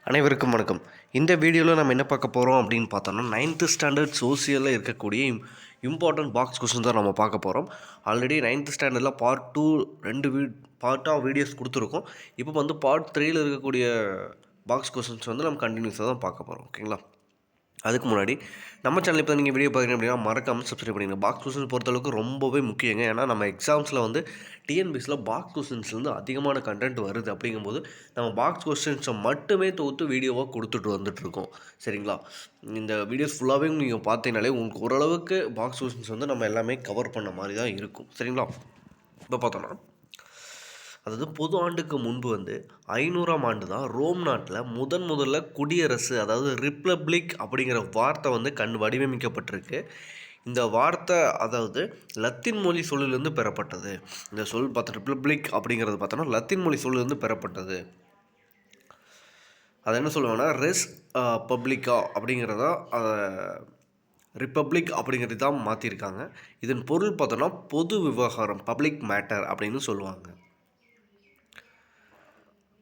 அனைவருக்கும் வணக்கம். இந்த வீடியோவில் நம்ம என்ன பார்க்க போகிறோம் அப்படின்னு பார்த்தோம்னா 9th ஸ்டாண்டர்ட் சோசியலில் இருக்கக்கூடிய இம்பார்ட்டன்ட் பாக்ஸ் கொஸ்டின் தான் நம்ம பார்க்க போகிறோம். ஆல்ரெடி 9th ஸ்டாண்டர்டில் பார்ட் 2 2 பார்ட்டாக வீடியோஸ் கொடுத்துருக்கோம். இப்போ வந்து பார்ட் 3ல் இருக்கக்கூடிய பாக்ஸ் கொஸ்டின்ஸ் வந்து நம்ம கண்டினியூஸாக தான் பார்க்க போகிறோம். ஓகேங்களா? அதுக்கு முன்னாடி நம்ம சேனல் இப்போ நீங்கள் வீடியோ பார்க்குறீங்க அப்படின்னா மறக்காமல் சப்ஸ்கிரைப் பண்ணிடுங்க. பாக்ஸ் கொஸ்டின் பொறுத்தளவுக்கு ரொம்பவே முக்கியங்க. ஏன்னா நம்ம எக்ஸாம்ஸில் வந்து டிஎன்பிஎஸ்சியில் பாக்ஸ் கொஸ்டின்ஸ்லேருந்து அதிகமான கண்டென்ட் வருது. அப்படிங்கும்போது நம்ம பாக்ஸ் கொஸ்டின்ஸை மட்டுமே தொகுத்து வீடியோவாக கொடுத்துட்டு வந்துட்டுருக்கோம். சரிங்களா? இந்த வீடியோஸ் ஃபுல்லாகவே நீங்கள் பார்த்தீங்கனாலே உங்களுக்கு ஓரளவுக்கு பாக்ஸ் கொஸ்டின்ஸ் வந்து நம்ம எல்லாமே கவர் பண்ண மாதிரி தான் இருக்கும். சரிங்களா? இப்போ பார்த்தோன்னா அதாவது பொது ஆண்டுக்கு முன்பு வந்து 500ஆம் ஆண்டு தான் ரோம் நாட்டில் முதல்ல குடியரசு, அதாவது ரிப்பப்ளிக் அப்படிங்கிற வார்த்தை வந்து வடிவமைக்கப்பட்டிருக்கு. இந்த வார்த்தை அதாவது லத்தீன் மொழி சொல்லிலிருந்து பெறப்பட்டது. இந்த சொல் பார்த்தா ரிப்பப்ளிக் அப்படிங்கிறது பார்த்தோன்னா லத்தீன் மொழி சொல்லிலிருந்து பெறப்பட்டது. அதை என்ன சொல்லுவாங்கன்னா ரெஸ் பப்ளிக்கா அப்படிங்கிறதா ரிப்பப்ளிக் அப்படிங்கிறது தான் மாற்றிருக்காங்க. இதன் பொருள் பார்த்தோன்னா பொது விவகாரம், பப்ளிக் மேட்டர் அப்படின்னு சொல்லுவாங்க.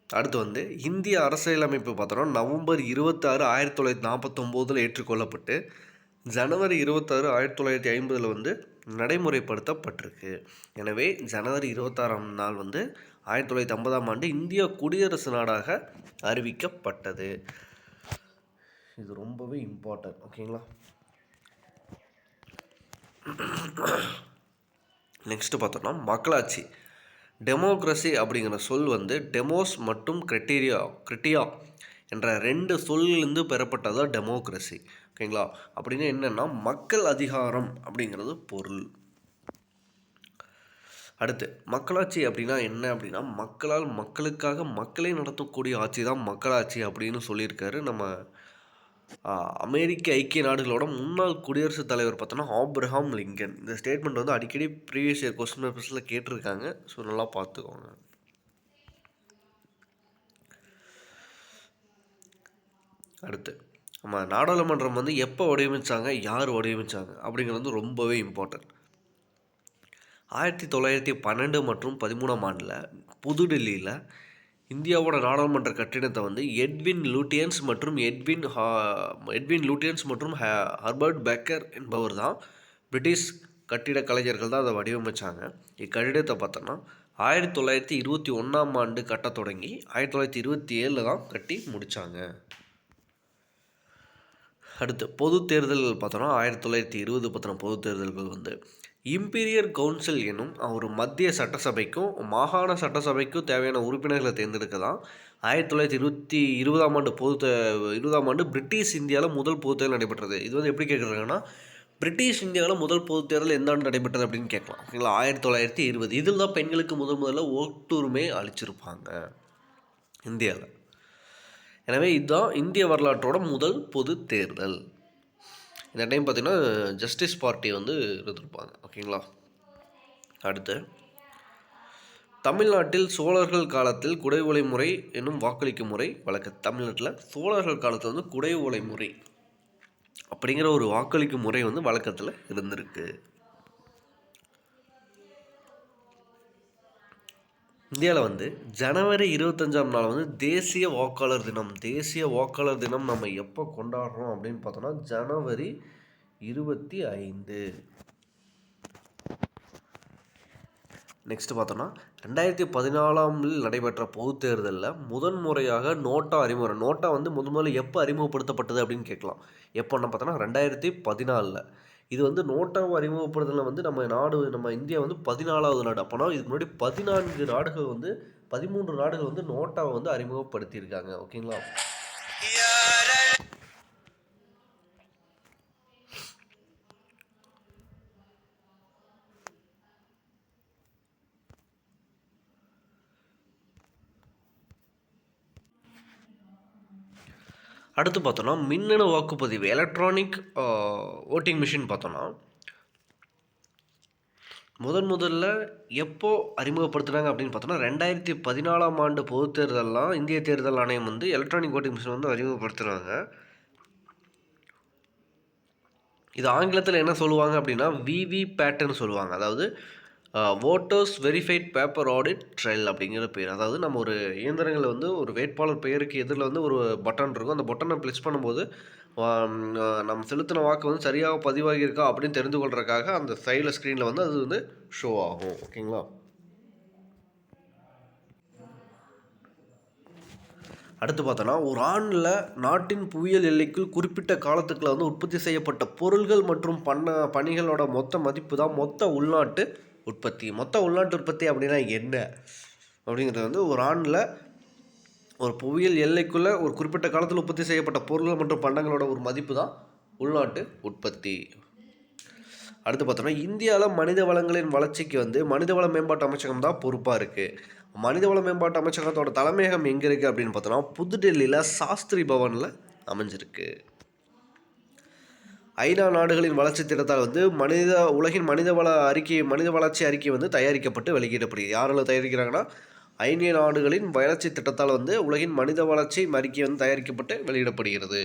அடுத்து வந்து இந்திய அரசியலமைப்பு பார்த்தோன்னா நவம்பர் 26, 1949 ஏற்றுக்கொள்ளப்பட்டு ஜனவரி 26, 1950 வந்து நடைமுறைப்படுத்தப்பட்டிருக்கு. எனவே ஜனவரி 26ஆம் நாள் வந்து 1950ஆம் ஆண்டு இந்தியா குடியரசு நாடாக அறிவிக்கப்பட்டது. இது ரொம்பவே இம்பார்ட்டன்ட். ஓகேங்களா? நெக்ஸ்ட்டு பார்த்தோன்னா மக்களாட்சி. டெமோக்ரஸி அப்படிங்கிற சொல் வந்து டெமோஸ் மற்றும் கிரிட்டியா என்ற 2 சொல்லிலிருந்து பெறப்பட்டது தான் டெமோக்ரஸி. ஓகேங்களா? அப்படின்னு என்னென்னா மக்கள் அதிகாரம் அப்படிங்கிறது பொருள். அடுத்து மக்களாட்சி அப்படின்னா என்ன அப்படின்னா மக்களால் மக்களுக்காக மக்களே நடத்தக்கூடிய ஆட்சி தான் மக்களாட்சி அப்படின்னு சொல்லியிருக்காரு நம்ம அமெரிக்க ஐக்கிய நாடுகளோட முன்னாள் குடியரசுத் தலைவர் பார்த்தோன்னா ஆப்ரஹாம் லிங்கன். இந்த ஸ்டேட்மெண்ட் வந்து அடிக்கடி ப்ரீவியஸ் இயர் கொஸ்டின் பேப்பர்ஸில் கேட்டிருக்காங்க. ஸோ நல்லா பார்த்துக்கோங்க. அடுத்து நம்ம நாடாளுமன்றம் வந்து எப்போ வடிவமைச்சாங்க, யார் வடிவமைச்சாங்க அப்படிங்கிறது வந்து ரொம்பவே இம்பார்ட்டன்ட். 1912 மற்றும் 13ஆம் ஆண்டில் புதுடெல்லியில் இந்தியாவோட நாடாளுமன்ற கட்டிடத்தை வந்து எட்வின் லூட்டியன்ஸ் மற்றும் ஹர்பர்ட் பெக்கர் என்பவர் தான் பிரிட்டிஷ் கட்டிட கலைஞர்கள் தான் அதை வடிவமைச்சாங்க. இக்கட்டிடத்தை பார்த்தோன்னா 1921ஆம் ஆண்டு கட்ட தொடங்கி 1927 தான் கட்டி முடித்தாங்க. அடுத்து பொது தேர்தல்கள் பார்த்தோன்னா 1920 பற்றின பொது தேர்தல்கள் வந்து இம்பீரியர் கவுன்சில் எனும் ஒரு மத்திய சட்டசபைக்கும் மாகாண சட்டசபைக்கும் தேவையான உறுப்பினர்களை தேர்ந்தெடுக்க தான் 1920ஆம் ஆண்டு 20ஆம் ஆண்டு பிரிட்டிஷ் இந்தியாவில் முதல் பொது தேர்தல் நடைபெற்றது. இது வந்து எப்படி கேட்குறாங்கன்னா பிரிட்டிஷ் இந்தியாவில் முதல் பொது தேர்தல் எந்த ஆண்டு நடைபெற்றது அப்படின்னு கேட்கலாம். ஓகேங்களா? 1920. இதில் தான் பெண்களுக்கு முதல்ல ஓட்டுரிமை அளிச்சிருப்பாங்க இந்தியாவில். எனவே இதுதான் இந்திய வரலாற்றோட முதல் பொது தேர்தல். இந்த டைம் பார்த்திங்கன்னா ஜஸ்டிஸ் பார்ட்டி வந்து இருந்திருப்பாங்க. ஓகேங்களா? அடுத்து தமிழ்நாட்டில் சோழர்கள் காலத்தில் குடை ஓலை முறை என்னும் வாக்களிக்கும் முறை தமிழ்நாட்டில் சோழர்கள் காலத்தில் வந்து குடை ஓலை முறை அப்படிங்கிற ஒரு வாக்களிக்கும் முறை வந்து வழக்கத்தில் இருந்திருக்கு. இந்தியாவில் வந்து ஜனவரி 25ஆம் நாள் வந்து தேசிய வாக்காளர் தினம். தேசிய வாக்காளர் தினம் நம்ம எப்போ கொண்டாடுறோம் அப்படின்னு பார்த்தோம்னா ஜனவரி 25. நெக்ஸ்ட்டு பார்த்தோன்னா 2014ஆம் நடைபெற்ற பொது தேர்தலில் முதன்முறையாக நோட்டா அறிமுகம். நோட்டா வந்து முதல்ல எப்போ அறிமுகப்படுத்தப்பட்டது அப்படின்னு கேட்கலாம். எப்போன்னு பார்த்தோன்னா 2014. இது வந்து நோட்டாவை அறிமுகப்படுத்தலில் வந்து நம்ம இந்தியா வந்து 14வது நாடு. அப்போனா இதுக்கு முன்னாடி 14 நாடுகள் வந்து 13 நாடுகள் வந்து நோட்டாவை வந்து அறிமுகப்படுத்தியிருக்காங்க. ஓகேங்களா? அடுத்து பார்த்தோன்னா மின்னணு வாக்குப்பதிவு, எலக்ட்ரானிக் ஓட்டிங் மிஷின் பார்த்தோன்னா முதல்ல எப்போ அறிமுகப்படுத்துனாங்க அப்படின்னு பார்த்தோன்னா 2014ஆம் ஆண்டு பொது தேர்தலெலாம் இந்திய தேர்தல் ஆணையம் வந்து எலக்ட்ரானிக் ஓட்டிங் மிஷின் வந்து அறிமுகப்படுத்துகிறாங்க. இது ஆங்கிலத்தில் என்ன சொல்லுவாங்க அப்படின்னா விவி பேட்டுன்னு சொல்லுவாங்க. அதாவது voters verified paper audit trail அப்படிங்கிற பேர். அதாவது நம்ம ஒரு இயந்திரங்களில் வந்து ஒரு வேட்பாளர் பெயருக்கு எதிரில் வந்து ஒரு பட்டன் இருக்கும். அந்த பட்டனை ப்ளஸ் பண்ணும்போது நம்ம செலுத்தின வாக்கு வந்து சரியாக பதிவாகியிருக்கா அப்படின்னு தெரிந்து கொள்றதுக்காக அந்த சைடில் ஸ்க்ரீனில் வந்து அது வந்து ஷோ ஆகும். ஓகேங்களா? அடுத்து பார்த்தோன்னா, ஒரு ஆண்டில் நாட்டின் புவியியல் எல்லைக்குள் குறிப்பிட்ட காலத்துக்குள்ள வந்து உற்பத்தி செய்யப்பட்ட பொருள்கள் மற்றும் பணிகளோட மொத்த மதிப்பு தான் மொத்த உள்நாட்டு உற்பத்தி. மொத்த உள்நாட்டு உற்பத்தி அப்படின்னா என்ன அப்படிங்கிறது வந்து ஒரு ஆண்டில் ஒரு புவியியல் எல்லைக்குள்ளே ஒரு குறிப்பிட்ட காலத்தில் உற்பத்தி செய்யப்பட்ட பொருள்கள் மற்றும் பண்டங்களோட ஒரு மதிப்பு தான் உள்நாட்டு உற்பத்தி. அடுத்து பார்த்தோம்னா, இந்தியாவில் மனித வளங்களின் வளர்ச்சிக்கு வந்து மனிதவள மேம்பாட்டு அமைச்சகம் தான் பொறுப்பாக இருக்குது. மனிதவள மேம்பாட்டு அமைச்சகத்தோட தலைமையகம் எங்கே இருக்குது அப்படின்னு பார்த்தோன்னா, புதுடெல்லியில் சாஸ்திரி பவனில் அமைஞ்சிருக்கு. ஐநா நாடுகளின் வளர்ச்சி திட்டத்தால் வந்து உலகின் மனித வளர்ச்சி அறிக்கை வந்து தயாரிக்கப்பட்டு வெளியிடப்படுகிறது. யாரால் தயாரிக்கிறாங்கன்னா, ஐநா நாடுகளின் வளர்ச்சி திட்டத்தால் வந்து உலகின் மனித வளர்ச்சி அறிக்கை வந்து தயாரிக்கப்பட்டு வெளியிடப்படுகிறது.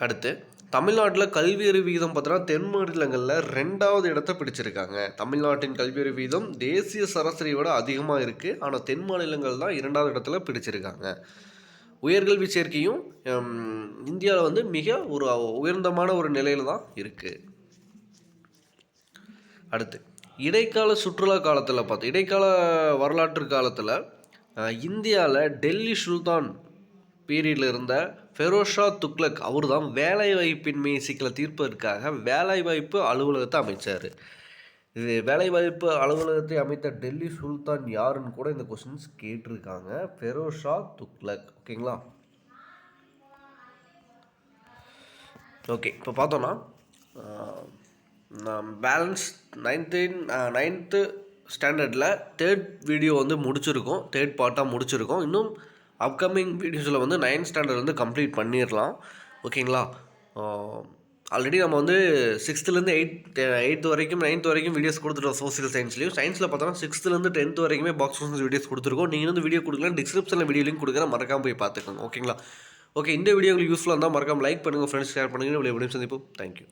அடுத்து தமிழ்நாட்டில் கல்வியறிவு விகிதம் பார்த்தோன்னா தென் மாநிலங்களில் 2வது இடத்தை பிடிச்சிருக்காங்க. தமிழ்நாட்டின் கல்வியறிவு விகிதம் தேசிய சராசரியை விட அதிகமாக இருக்குது. ஆனால் தென் மாநிலங்கள் தான் 2வது இடத்துல பிடிச்சிருக்காங்க. உயர்கல்வி சேர்க்கையும் இந்தியாவில் வந்து மிக ஒரு உயர்ந்தமான ஒரு நிலையில் தான் இருக்குது. அடுத்து இடைக்கால சுற்றுலா காலத்தில் இடைக்கால வரலாற்று காலத்தில் இந்தியாவில் டெல்லி சுல்தான் பீரியடில் இருந்த ஃபெரோஷா துக்ளக் அவர் தான் வேலைவாய்ப்பின்மை சிக்கலை தீர்ப்பதற்காக வேலைவாய்ப்பு அலுவலகத்தை அமைச்சார். இது வேலைவாய்ப்பு அலுவலகத்தை அமைத்த டெல்லி சுல்தான் யாருன்னு கூட இந்த கொஸ்டின்ஸ் கேட்டிருக்காங்க. ஃபெரோஷா துக்ளக். ஓகேங்களா? ஓகே, இப்போ பார்த்தோன்னா பேலன்ஸ் 9th ஸ்டாண்டர்டில் 3rd வீடியோ வந்து முடிச்சிருக்கோம். 3rd பார்ட்டாக முடிச்சிருக்கோம். இன்னும் அப்கமிங் வீடியோஸில் வந்து 9th ஸ்டாண்டர்ட் வந்து கம்ப்ளீட் பண்ணிடலாம். ஓகேங்களா? ஆல்ரெடி நம்ம வந்து 6th-லேருந்து 8th வரைக்கும் 9th வரைக்கும் வீடியோஸ் கொடுத்துருக்கோம். சோசியல் சயின்ஸ்லையும் சாயின்ஸில் பார்த்தோன்னா 6th-லேருந்து 10th வரைக்குமே பாக்ஸ் கொஸ்டின்ஸ் வீடியோஸ் கொடுத்துருக்கோம். நீங்கள் வந்து வீடியோ கொடுக்கலாம், டிஸ்கிரிப்ஷனில் வீடியோ லிங்க் கொடுக்குறேன், மறக்காமல் போய் பார்த்துக்கோங்க. ஓகேங்களா? ஓகே, இந்த வீடியோ உங்களுக்கு யூஸ்ஃபுல்லாக இருந்தால் மறக்காமல் லைக் பண்ணுங்கள், ஃப்ரெண்ட்ஸ் ஷேர் பண்ணுங்கள். வீடியோ சந்திப்போம். தேங்க்யூ.